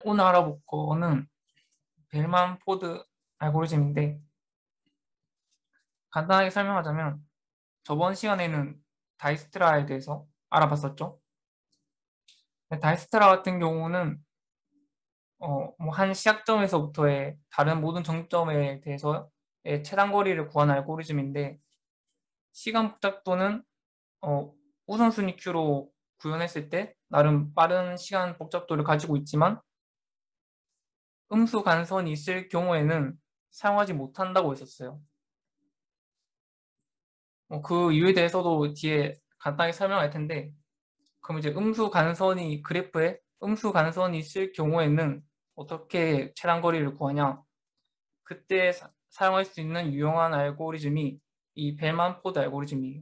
오늘 알아볼 거는 벨만 포드 알고리즘인데, 간단하게 설명하자면 저번 시간에는 다이스트라에 대해서 알아봤었죠. 다이스트라 같은 경우는 뭐 한 시작점에서부터의 다른 모든 정점에 대해서의 최단 거리를 구하는 알고리즘인데, 시간 복잡도는 어, 우선순위 큐로 구현했을 때 나름 빠른 시간 복잡도를 가지고 있지만, 음수 간선이 있을 경우에는 사용하지 못한다고 했었어요. 그 이유에 대해서도 뒤에 간단히 설명할 텐데, 그럼 이제 음수 간선이 그래프에 음수 간선이 있을 경우에는 어떻게 최단 거리를 구하냐? 그때 사용할 수 있는 유용한 알고리즘이 이 벨만 포드 알고리즘이에요.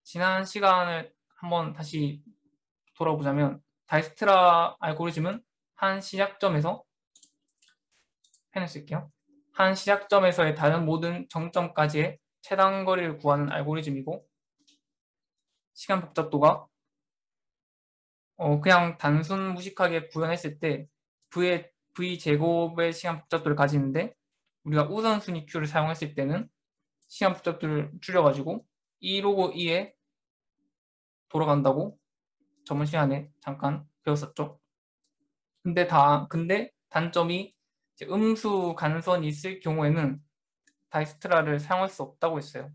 지난 시간을 한번 다시 돌아보자면, 다이스트라 알고리즘은 한 시작점에서 펜을 쓸게요. 한 시작점에서의 다른 모든 정점까지의 최단 거리를 구하는 알고리즘이고, 시간 복잡도가 그냥 단순 무식하게 구현했을 때 v 제곱의 시간 복잡도를 가지는데, 우리가 우선순위 큐를 사용했을 때는 시간 복잡도를 줄여가지고 2 로그 2에 돌아간다고 저번 시간에 잠깐 배웠었죠. 근데 단점이 이제 음수 간선이 있을 경우에는 다이스트라를 사용할 수 없다고 했어요.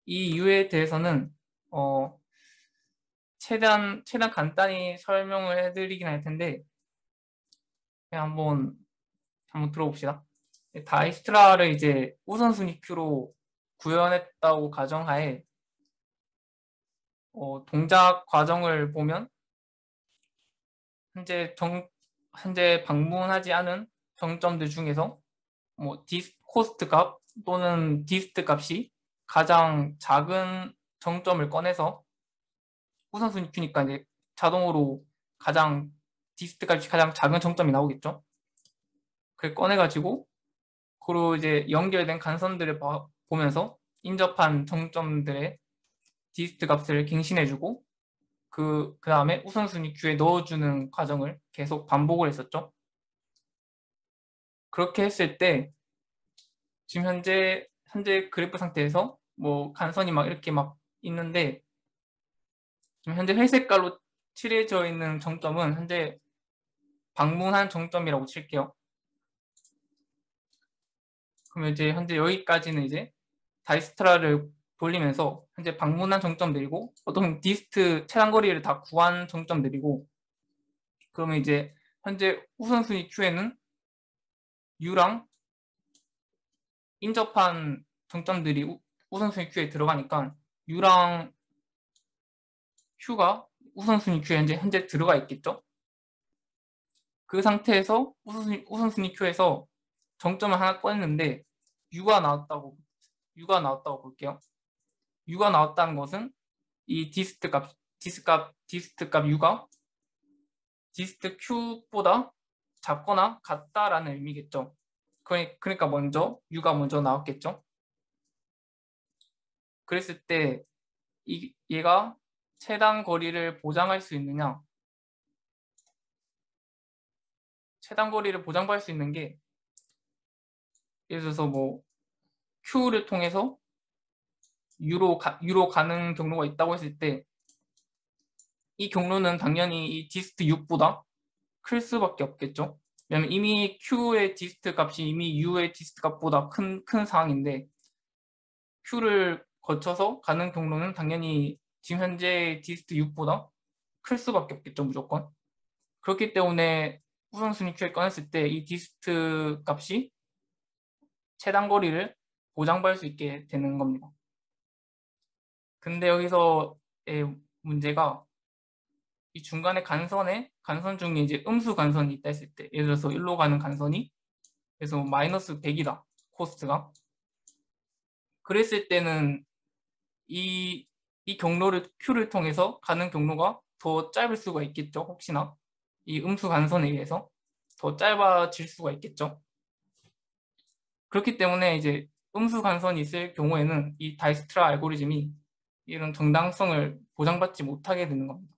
이 이유에 대해서는 최대한 간단히 설명을 해드리긴 할 텐데, 그냥 한번 들어봅시다. 다이스트라를 이제 우선순위 큐로 구현했다고 가정하에, 동작 과정을 보면 현재 방문하지 않은 정점들 중에서 뭐 코스트 값 또는 디스트 값이 가장 작은 정점을 꺼내서, 우선순위 큐니까 이제 자동으로 디스트 값이 가장 작은 정점이 나오겠죠. 그걸 꺼내가지고 그로 이제 연결된 간선들을 보면서 인접한 정점들의 디스트 값을 갱신해주고, 그 다음에 우선순위 큐에 넣어주는 과정을 계속 반복을 했었죠. 그렇게 했을 때 지금 현재 그래프 상태에서 뭐 간선이 막 이렇게 막 있는데, 지금 현재 회색깔로 칠해져 있는 정점은 현재 방문한 정점이라고 칠게요. 그러면 이제 현재 여기까지는 이제 다이스트라를 돌리면서 현재 방문한 정점들이고, 보통 디스트 최단 거리를 다 구한 정점들이고, 그러면 이제 현재 우선순위 큐에는 U랑 인접한 정점들이 우선순위 큐에 들어가니까 U랑 Q가 우선순위 큐에 현재 들어가 있겠죠. 그 상태에서 우선순위 큐에서 정점을 하나 꺼냈는데 U가 나왔다고 볼게요. U가 나왔다는 것은 이 디스트 값 U가 디스트 Q보다 작거나 같다라는 의미겠죠. 그러니까 U가 먼저 나왔겠죠. 그랬을 때 얘가 최단 거리를 보장할 수 있느냐? 최단 거리를 보장받을 수 있는 게, 예를 들어서 뭐 Q를 통해서 U로 가는 경로가 있다고 했을 때, 이 경로는 당연히 이 디스트 6보다 클 수밖에 없겠죠. 왜냐면 이미 Q의 디스트 값이 이미 U의 디스트 값보다 큰 상황인데, Q를 거쳐서 가는 경로는 당연히 지금 현재 디스트 6보다 클 수밖에 없겠죠, 무조건. 그렇기 때문에 우선순위 큐에 꺼냈을 때 이 디스트 값이 최단 거리를 보장받을 수 있게 되는 겁니다. 근데 여기서의 문제가, 이 중간에 간선 중에 이제 음수 간선이 있다 했을 때, 예를 들어서 1로 가는 간선이 그래서 마이너스 100이다, 코스트가. 그랬을 때는 이 경로를 Q를 통해서 가는 경로가 더 짧을 수가 있겠죠. 혹시나 이 음수 간선에 의해서 더 짧아질 수가 있겠죠. 그렇기 때문에 이제 음수 간선이 있을 경우에는 이 다이스트라 알고리즘이 이런 정당성을 보장받지 못하게 되는 겁니다.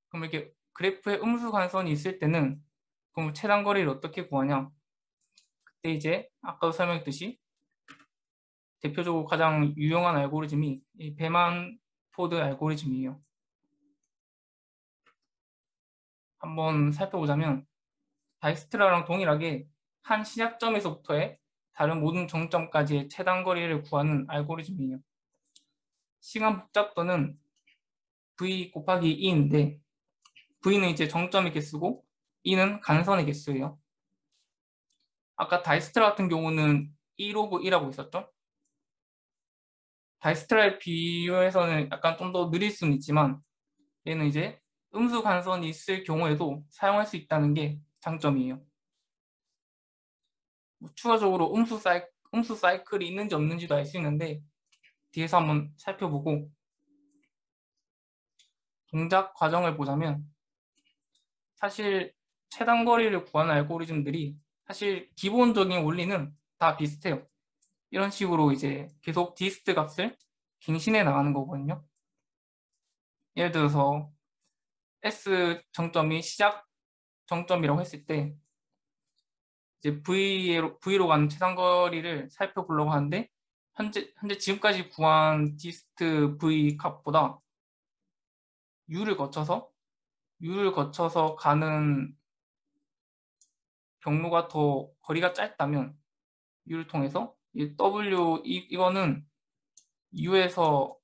그럼 이렇게 그래프에 음수 간선이 있을 때는 그럼 최단 거리를 어떻게 구하냐? 그때 이제 아까도 설명했듯이 대표적으로 가장 유용한 알고리즘이 이 베만 포드 알고리즘이에요. 한번 살펴보자면 다이스트라랑 동일하게 한 시작점에서부터의 다른 모든 정점까지의 최단 거리를 구하는 알고리즘이에요. 시간 복잡도는 v 곱하기 2인데 v는 이제 정점의 개수고 2는 간선의 개수예요. 아까 다이스트라 같은 경우는 2로그 1하고 있었죠? 다이스트라에 비교해서는 약간 좀 더 느릴 수는 있지만 얘는 이제 음수 간선이 있을 경우에도 사용할 수 있다는 게 장점이에요. 추가적으로 음수 사이클이 있는지 없는지도 알 수 있는데 뒤에서 한번 살펴보고 동작 과정을 보자면 사실 최단 거리를 구하는 알고리즘들이 사실 기본적인 원리는 다 비슷해요. 이런 식으로 이제 계속 디스트 값을 갱신해 나가는 거거든요. 예를 들어서 S 정점이 시작 정점이라고 했을 때 이제 V로 가는 최단 거리를 살펴보려고 하는데 현재 지금까지 구한 디스트 V 값보다 U를 거쳐서 가는 경로가 더 거리가 짧다면 U를 통해서 이 W 이거는 U에서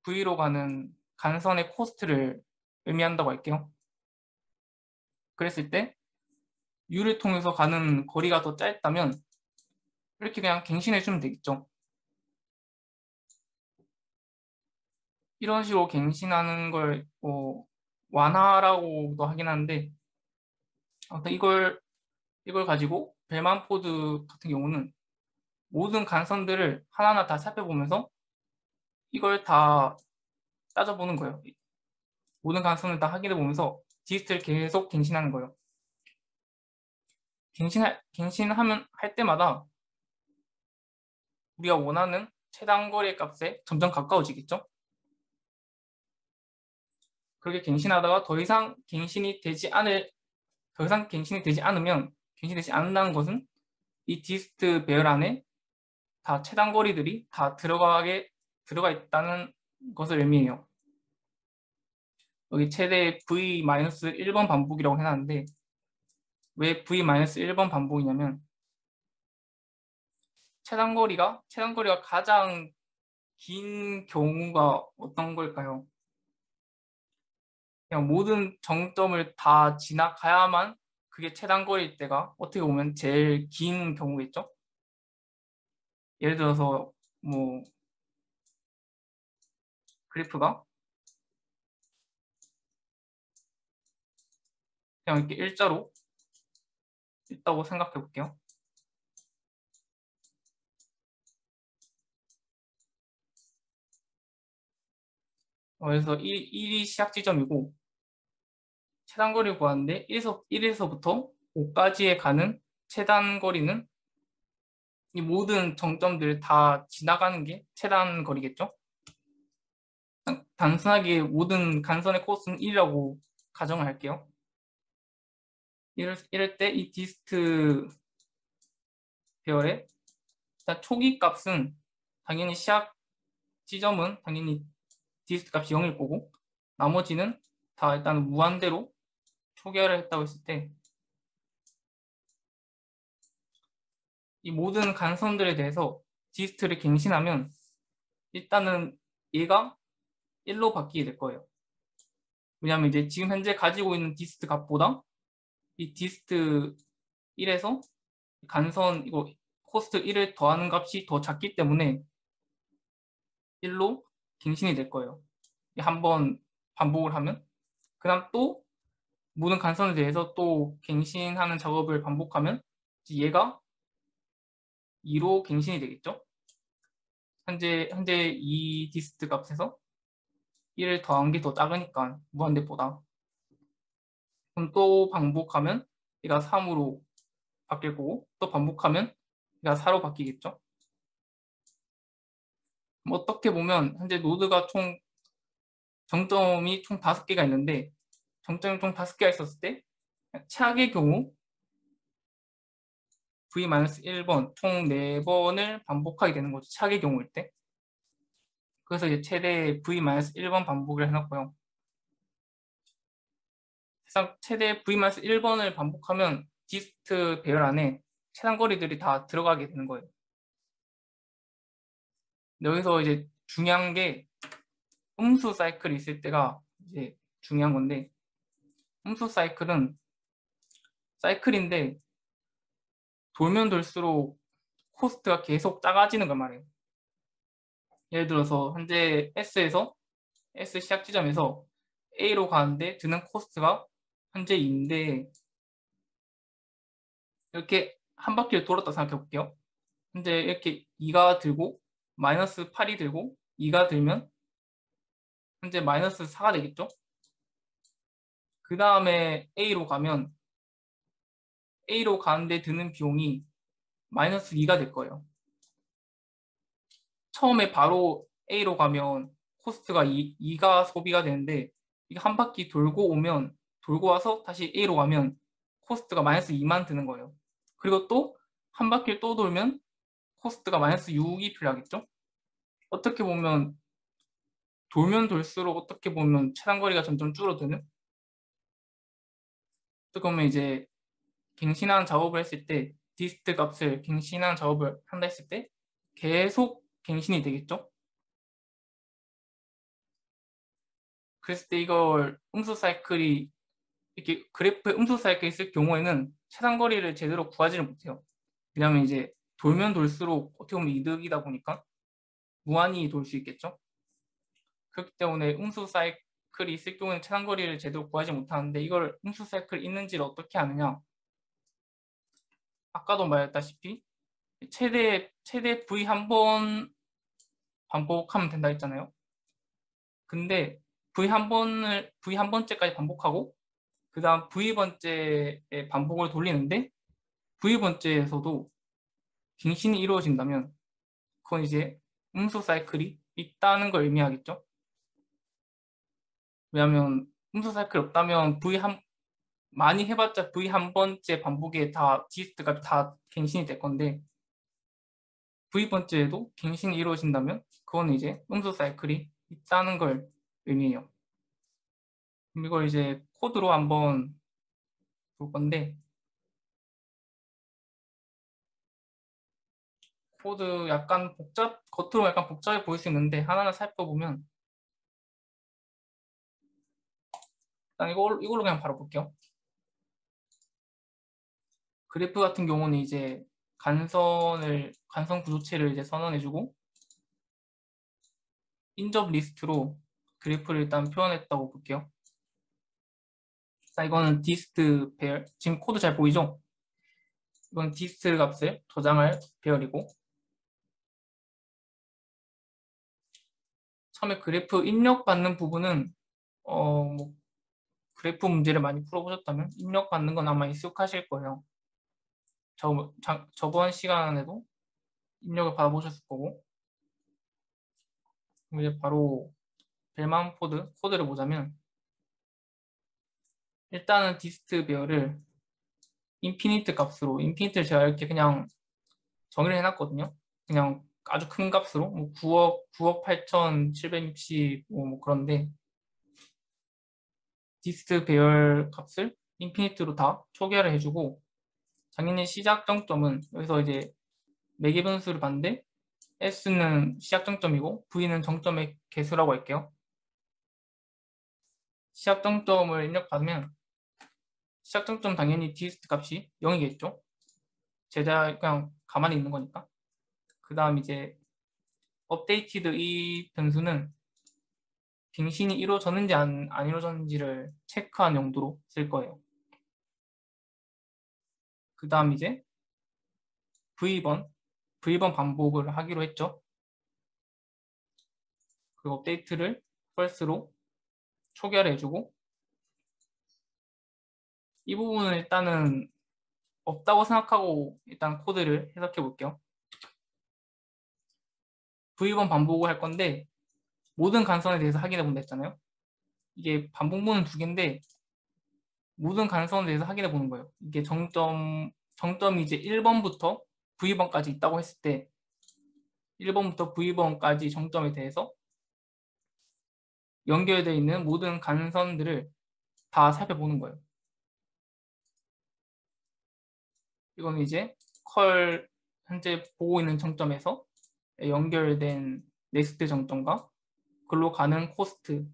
V로 가는 간선의 코스트를 의미한다고 할게요. 그랬을 때 U를 통해서 가는 거리가 더 짧다면 이렇게 그냥 갱신해 주면 되겠죠. 이런 식으로 갱신하는 걸 완화라고도 하긴 하는데 아무튼 이걸 가지고 벨만 포드 같은 경우는 모든 간선들을 하나하나 다 살펴보면서 이걸 다 따져보는 거예요. 모든 간선을 다 확인해 보면서 디스트를 계속 갱신하는 거예요. 갱신하면 할 때마다 우리가 원하는 최단 거리 값에 점점 가까워지겠죠. 그렇게 갱신하다가 더 이상 갱신이 되지 않으면 갱신되지 않는다는 것은 이 디스트 배열 안에 다 최단 거리들이 다 들어가 있다는 것을 의미해요. 여기 최대 V-1번 반복이라고 해놨는데 왜 V-1번 반복이냐면 최단 거리가 가장 긴 경우가 어떤 걸까요? 그냥 모든 정점을 다 지나가야만 그게 최단 거리일 때가 어떻게 보면 제일 긴 경우겠죠? 예를 들어서 뭐 그래프가 그냥 이렇게 일자로 있다고 생각해 볼게요. 그래서 1이 시작 지점이고 최단 거리를 구하는데 1에서부터 5까지에 가는 최단 거리는 이 모든 정점들 다 지나가는 게 최단 거리겠죠? 단순하게 모든 간선의 코스는 1이라고 가정을 할게요. 이럴 때 이 디스트 배열의 일단 초기 값은 당연히 시작 지점은 당연히 디스트 값이 0일 거고 나머지는 다 일단 무한대로 초기화를 했다고 했을 때 이 모든 간선들에 대해서 디스트를 갱신하면 일단은 얘가 1로 바뀌게 될 거예요. 왜냐하면 이제 지금 현재 가지고 있는 디스트 값보다 이 디스트 1에서 간선 이거 코스트 1을 더하는 값이 더 작기 때문에 1로 갱신이 될 거예요. 한번 반복을 하면 그 다음 또 모든 간선에 대해서 또 갱신하는 작업을 반복하면 얘가 2로 갱신이 되겠죠. 현재 이 디스트 값에서 1을 더한 게 더 작으니까 무한대보다. 그럼 또 반복하면 얘가 3으로 바뀔 거고 또 반복하면 얘가 4로 바뀌겠죠. 어떻게 보면 현재 노드가 정점이 총 5개가 있는데 정점이 총 5개가 있었을 때 최악의 경우 v-1번 총 4번을 반복하게 되는 거죠. 최악의 경우일 때. 그래서 이제 최대 v-1번 반복을 해놨고요. 최대 v-1번을 반복하면 디스트 배열 안에 최단 거리들이 다 들어가게 되는 거예요. 여기서 이제 중요한 게 음수 사이클이 있을 때가 이제 중요한 건데, 음수 사이클인데 돌면 돌수록 코스트가 계속 작아지는 거 말이에요. 예를 들어서 현재 S 시작 지점에서 A로 가는데 드는 코스트가 현재 2인데, 이렇게 한 바퀴를 돌았다 생각해 볼게요. 현재 이렇게 2가 들고 마이너스 8이 들고 2가 들면 현재 마이너스 4가 되겠죠. 그 다음에 A로 가는데 드는 비용이 마이너스 2가 될 거예요. 처음에 바로 A로 가면 코스트가 2가 소비가 되는데, 이게 한 바퀴 돌고 와서 다시 A로 가면 코스트가 마이너스 2만 드는 거예요. 그리고 또 한 바퀴를 또 돌면 코스트가 마이너스 6이 필요하겠죠. 어떻게 보면 돌면 돌수록 어떻게 보면 차단 거리가 점점 줄어드는, 어떻게 보면 이제 갱신한 작업을 했을 때 디스트 값을 갱신한 작업을 한다 했을 때 계속 갱신이 되겠죠. 그랬을 때 이걸 음수 사이클이 이렇게 그래프에 음수 사이클이 있을 경우에는 차단 거리를 제대로 구하지를 못해요. 왜냐하면 이제 돌면 돌수록 어떻게 보면 이득이다 보니까 무한히 돌 수 있겠죠. 그렇기 때문에 음수 사이클이 있을 경우에는 차단 거리를 제대로 구하지 못하는데, 이걸 음수 사이클이 있는지를 어떻게 아느냐? 아까도 말했다시피 최대 V 한 번 반복하면 된다 했잖아요. 근데 V 한 번째까지 반복하고 그 다음 V번째의 반복을 돌리는데, V번째에서도 갱신이 이루어진다면 그건 이제 음수 사이클이 있다는 걸 의미하겠죠. 왜냐하면 음수 사이클이 없다면 많이 해봤자 V 한 번째 반복에 다 디스트가 다 갱신이 될 건데, V번째에도 갱신이 이루어진다면 그건 이제 음수 사이클이 있다는 걸 의미해요. 그럼 이걸 이제 코드로 한번 볼 건데, 코드 약간 겉으로 약간 복잡해 보일 수 있는데 하나하나 살펴보면, 일단 이걸로 그냥 바로 볼게요. 그래프 같은 경우는 이제 간선 구조체를 이제 선언해주고 인접 리스트로 그래프를 일단 표현했다고 볼게요. 자, 이거는 디스트 배열. 지금 코드 잘 보이죠? 이건 디스트 값을 저장할 배열이고, 처음에 그래프 입력받는 부분은 뭐 그래프 문제를 많이 풀어보셨다면 입력받는 건 아마 익숙하실 거예요. 저번 시간에도 입력을 받아보셨을 거고. 이제 바로 벨만 코드를 보자면, 일단은 디스트 배열을 인피니트를 제가 이렇게 그냥 정의를 해놨거든요. 그냥 아주 큰 값으로 뭐 9억 8,760 뭐 그런데, 디스트 배열 값을 인피니트로 다 초기화를 해주고, 당연히 시작 정점은 여기서 이제 매개 변수를 봤는데 S는 시작 정점이고 V는 정점의 개수라고 할게요. 시작 정점을 입력받으면 시작 정점 당연히 디스트 값이 0이겠죠. 제자 그냥 가만히 있는 거니까. 그 다음 이제 업데이티드 이 변수는 갱신이 이루어졌는지 안 이루어졌는지를 체크한 용도로 쓸 거예요. 그 다음 이제 V번 반복을 하기로 했죠. 그 업데이트를 false로 초기화를 해주고, 이 부분은 일단은 없다고 생각하고 일단 코드를 해석해 볼게요. V번 반복을 할 건데 모든 간선에 대해서 확인해 본다 했잖아요. 이게 반복문은 두 개인데 모든 간선에 대해서 확인해 보는 거예요. 이게 정점이 이제 1번부터 V번까지 있다고 했을 때 1번부터 V번까지 정점에 대해서 연결되어 있는 모든 간선들을 다 살펴보는 거예요. 이거는 이제 현재 보고 있는 정점에서 연결된 넥스트 정점과 글로 가는 코스트를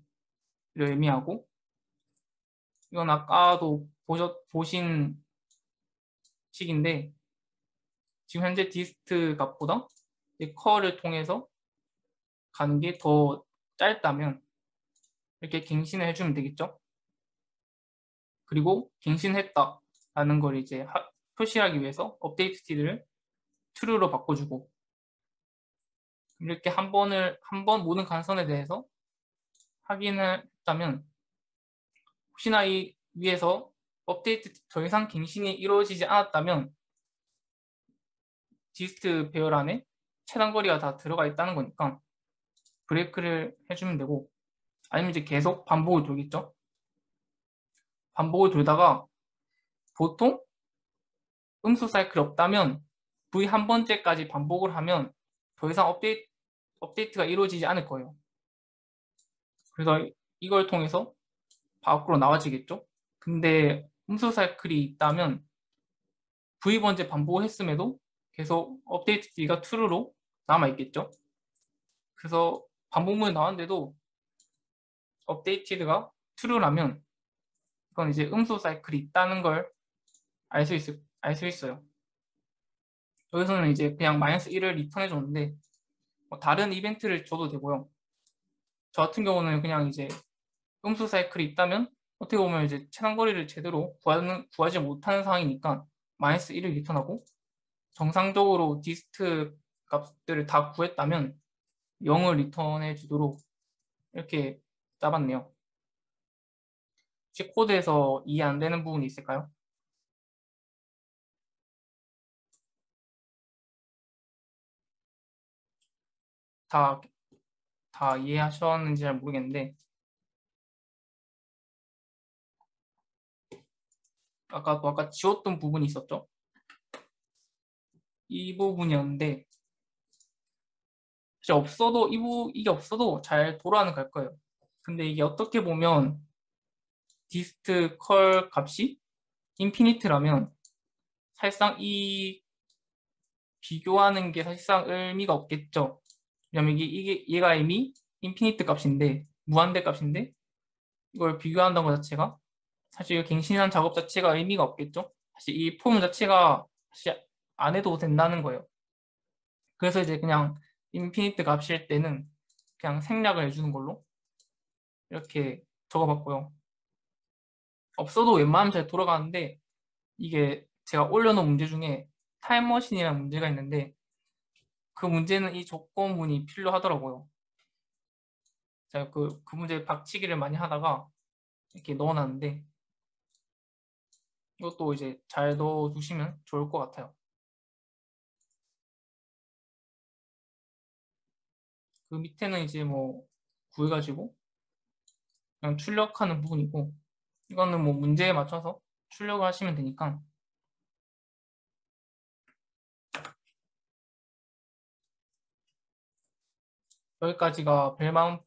의미하고, 이건 아까도 보신 식인데 지금 현재 디스트 값보다 컬을 통해서 가는 게 더 짧다면 이렇게 갱신을 해주면 되겠죠. 그리고 갱신했다라는 걸 이제 표시하기 위해서 업데이트 티를 true로 바꿔주고, 이렇게 한 번 모든 간선에 대해서 확인을 했다면 혹시나 이 위에서 업데이트 더 이상 갱신이 이루어지지 않았다면 디스트 배열 안에 최단 거리가 다 들어가 있다는 거니까 브레이크를 해주면 되고, 아니면 이제 계속 반복을 돌겠죠. 반복을 돌다가 보통 음수 사이클이 없다면 V 한 번째까지 반복을 하면 더 이상 업데이트가 이루어지지 않을 거예요. 그래서 이걸 통해서 밖으로 나와지겠죠. 근데 음수 사이클이 있다면 V번째 반복을 했음에도 계속 업데이트 D가 true로 남아있겠죠. 그래서 반복문이 나왔는데도 업데이트가 true라면 그건 이제 음수 사이클이 있다는 걸 알 수 있어요. 여기서는 이제 그냥 -1을 리턴해 줬는데 뭐 다른 이벤트를 줘도 되고요. 저 같은 경우는 그냥 이제 음수 사이클이 있다면 어떻게 보면 이제 최단거리를 제대로 구하지 못하는 상황이니까 -1을 리턴하고, 정상적으로 디스트 값들을 다 구했다면 0을 리턴해 주도록 이렇게 짜봤네요. 혹시 코드에서 이해 안 되는 부분이 있을까요? 다, 다 이해하셨는지 잘 모르겠는데, 아까 지웠던 부분이 있었죠? 이 부분이었는데, 사실 이게 없어도 잘 돌아는 갈 거예요. 근데 이게 어떻게 보면 디스트 컬 값이 인피니트라면 사실상 이 비교하는 게 사실상 의미가 없겠죠. 왜냐면 얘가 이미 인피니트 값인데, 무한대 값인데 이걸 비교한다는 것 자체가 사실 갱신한 작업 자체가 의미가 없겠죠. 사실 이 폼 자체가 사실 안 해도 된다는 거예요. 그래서 이제 그냥 인피니트 값일 때는 그냥 생략을 해주는 걸로 이렇게 적어봤고요. 없어도 웬만하면 잘 돌아가는데, 이게 제가 올려놓은 문제 중에 타임머신이라는 문제가 있는데 그 문제는 이 조건문이 필요하더라고요. 제가 그 문제 박치기를 많이 하다가 이렇게 넣어놨는데 이것도 이제 잘 넣어두시면 좋을 것 같아요. 그 밑에는 이제 뭐 구해가지고 그냥 출력하는 부분이고, 이거는 뭐 문제에 맞춰서 출력을 하시면 되니까. 여기까지가 벨마운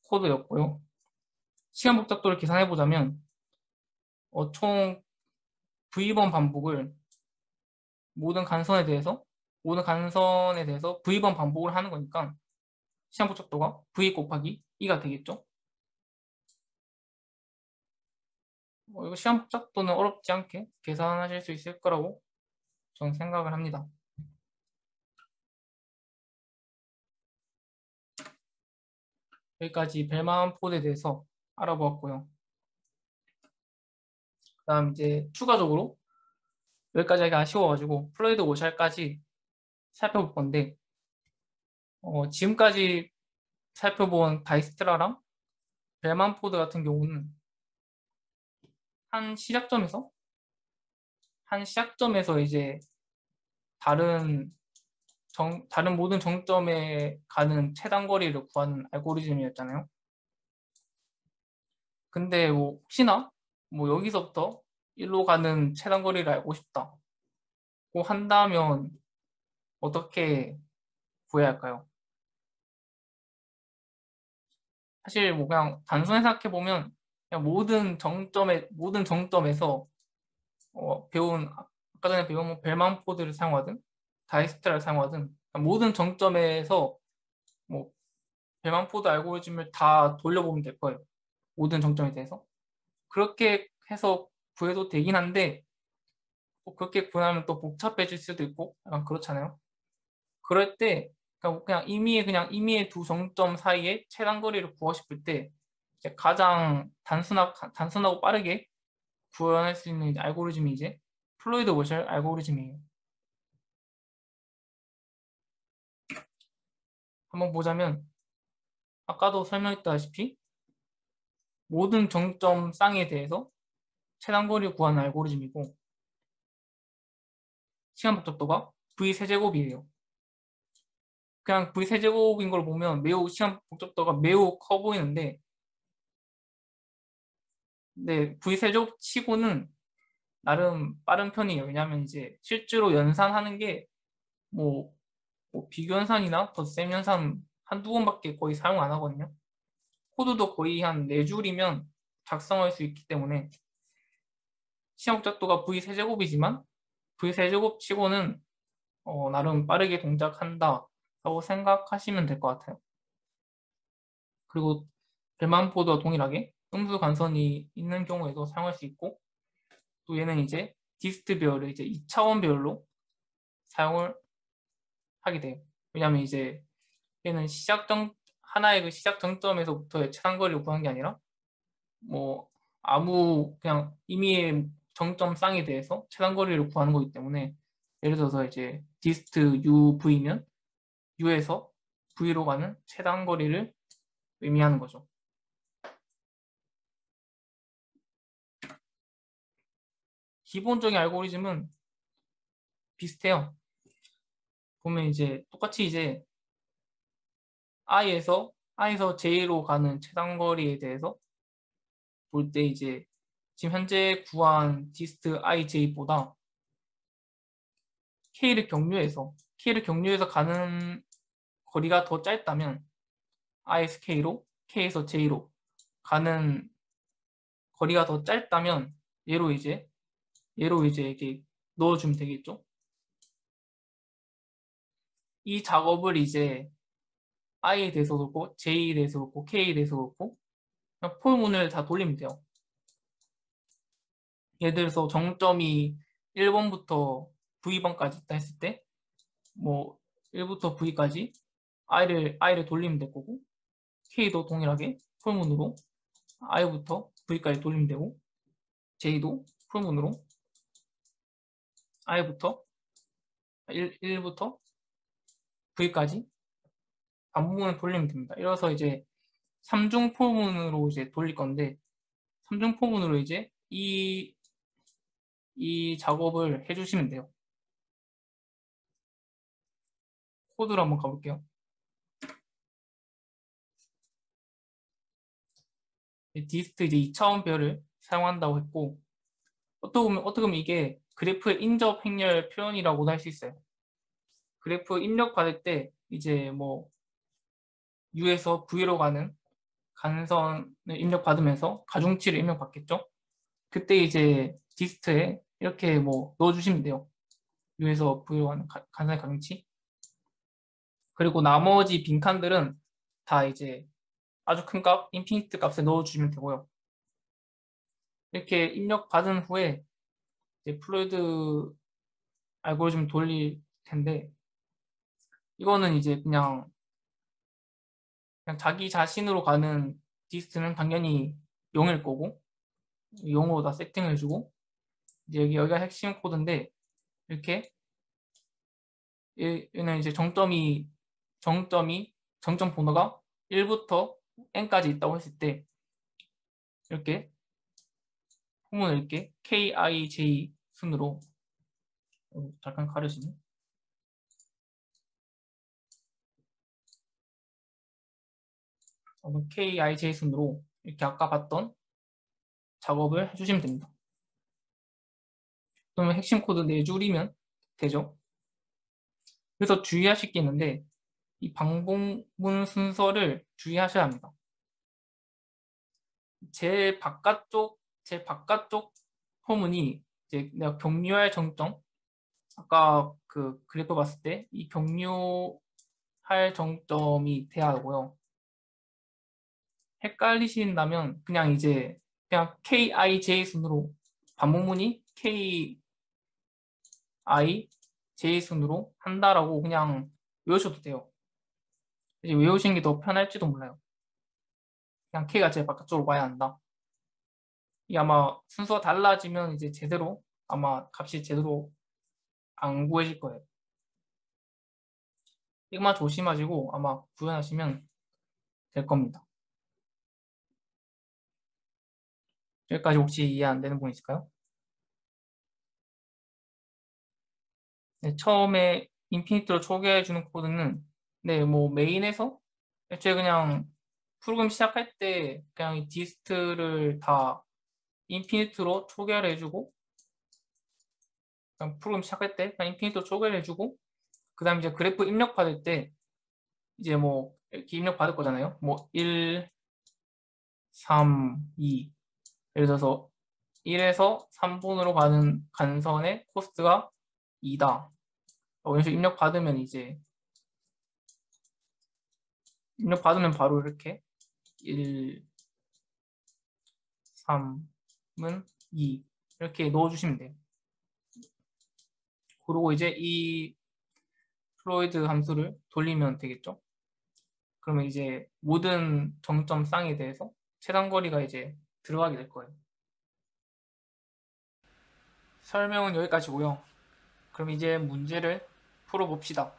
코드였고요. 시간 복잡도를 계산해 보자면 총 V번 반복을 모든 간선에 대해서 V번 반복을 하는 거니까 시간 복잡도가 V 곱하기 2가 되겠죠. 이거 시간 복잡도는 어렵지 않게 계산하실 수 있을 거라고 저는 생각을 합니다. 여기까지 벨만 포드에 대해서 알아보았고요. 그 다음 이제 추가적으로 여기까지 하기 아쉬워가지고 플로이드 오샬까지 살펴볼 건데, 지금까지 살펴본 다이스트라랑 벨만 포드 같은 경우는 한 시작점에서 이제 다른 다른 모든 정점에 가는 최단 거리를 구하는 알고리즘이었잖아요. 근데 뭐 혹시나 뭐 여기서부터 일로 가는 최단 거리를 알고 싶다고 한다면 어떻게 구해야 할까요? 사실 뭐 그냥 단순히 생각해 보면 그냥 모든 정점에서 배운 아까 전에 배운 뭐 벨만 포드를 사용하든 다이스트라를 사용하든 모든 정점에서 뭐 벨만 포드 알고리즘을 다 돌려보면 될 거예요. 모든 정점에 대해서 그렇게 해서 구해도 되긴 한데 그렇게 구하면 또 복잡해질 수도 있고 약간 그렇잖아요. 그럴 때 그냥 임의의 두 정점 사이에 최단 거리를 구하고 싶을 때 이제 가장 단순하고 빠르게 구현할 수 있는 알고리즘이 이제 플로이드 워셜 알고리즘이에요. 한번 보자면 아까도 설명했다시피 모든 정점 쌍에 대해서 최단 거리를 구하는 알고리즘이고 시간 복잡도가 V 세제곱이에요. 그냥 V 세제곱인 걸 보면 매우 시간 복잡도가 매우 커 보이는데 근데 V세제곱 치고는 나름 빠른 편이에요. 왜냐하면 이제 실제로 연산하는 게 뭐, 비교연산이나 덧셈 연산 한두 번밖에 거의 사용 안 하거든요. 코드도 거의 한 4줄이면 작성할 수 있기 때문에 시간 복잡도가 V세제곱이지만 V세제곱 치고는 나름 빠르게 동작한다 라고 생각하시면 될 것 같아요. 그리고 벨만 포드와 동일하게 음수 간선이 있는 경우에도 사용할 수 있고 또 얘는 이제 디스트 배열을 이제 2차원 배열로 사용을 하게 돼요. 왜냐하면 이제 얘는 하나의 그 시작 정점에서부터의 최단거리를 구한 게 아니라 뭐 아무 그냥 임의의 정점 쌍에 대해서 최단거리를 구하는 거기 때문에 예를 들어서 이제 디스트 UV면 U에서 V로 가는 최단거리를 의미하는 거죠. 기본적인 알고리즘은 비슷해요. 보면 이제 똑같이 이제 I에서 J로 가는 최단거리에 대해서 볼 때 이제 지금 현재 구한 디스트 IJ보다 K를 경유해서 가는 거리가 더 짧다면 I에서 K에서 J로 가는 거리가 더 짧다면 얘로 이제 이렇게 넣어주면 되겠죠. 이 작업을 이제 I에 대해서 그렇고 J에 대해서 그렇고 K에 대해서 그렇고 그냥 폴문을 다 돌리면 돼요. 예를 들어서 정점이 1번부터 V번까지 있다 했을 때 뭐 1부터 V까지 I를 돌리면 될 거고 K도 동일하게 폴문으로 I부터 V까지 돌리면 되고 J도 폴문으로 I부터 1부터 V까지 반복문을 돌리면 됩니다. 이래서 이제 3중 폴문으로 이제 돌릴 건데 3중 폴문으로 이제 이 작업을 해주시면 돼요. 코드로 한번 가볼게요. 디스트 이제 2차원 배열을 사용한다고 했고 어떻게 보면 이게 그래프의 인접 행렬 표현이라고도 할 수 있어요. 그래프 입력 받을 때 이제 뭐 U에서 V로 가는 간선을 입력받으면서 가중치를 입력받겠죠. 그때 이제 디스트에 이렇게 뭐 넣어주시면 돼요. U에서 V로 가는 간선의 가중치. 그리고 나머지 빈칸들은 다 이제 아주 큰 값, 인피니트 값에 넣어주시면 되고요. 이렇게 입력받은 후에 이제 플로이드 알고리즘 돌릴 텐데 이거는 이제 그냥 자기 자신으로 가는 디스트는 당연히 0일 거고 0으로 다 세팅을 해주고 이제 여기가 핵심 코드인데 이렇게 얘는 이제 정점 번호가 1부터 n까지 있다고 했을 때 이렇게 포문을 이렇게 KIJ 순으로 잠깐 가르치네 KIJSON으로 이렇게 아까 봤던 작업을 해주시면 됩니다. 그러면 핵심 코드 4줄이면 되죠. 그래서 주의하실 게 있는데 이 방법문 순서를 주의하셔야 합니다. 제 바깥쪽 포문이 이제 내가 경유할 정점, 아까 그 그래프 봤을 때 이 경유할 정점이 돼야 하고요. 헷갈리신다면 그냥 KIJSON으로 반복문이 KIJSON으로 한다라고 그냥 외우셔도 돼요. 이제 외우시는 게 더 편할지도 몰라요. 그냥 K가 제일 바깥쪽으로 와야 한다. 이 아마 순서가 달라지면 이제 제대로 아마 값이 제대로 안 구해질 거예요. 이것만 조심하시고 아마 구현하시면 될 겁니다. 여기까지 혹시 이해 안 되는 분 있을까요? 네, 처음에 인피니트로 초기화해주는 코드는 뭐 메인에서 애초에 그냥 프로그램 시작할 때 그냥 이 디스트를 다 인피니트로 초기화를 해주고 그냥 프로그램 시작할 때 그냥 인피니트로 초기화를 해주고 그 다음에 이제 그래프 입력 받을 때 이제 뭐 이렇게 입력 받을 거잖아요. 뭐 1, 3, 2 예를 들어서 1에서 3번으로 가는 간선의 코스트가 2다. 이런 식으로 입력 받으면 이제 입력 받으면 바로 이렇게 1, 3은 2 이렇게 넣어주시면 돼요. 그리고 이제 이 플로이드 함수를 돌리면 되겠죠. 그러면 이제 모든 정점 쌍에 대해서 최단거리가 이제 들어가게 될 거예요. 설명은 여기까지고요. 그럼 이제 문제를 풀어봅시다.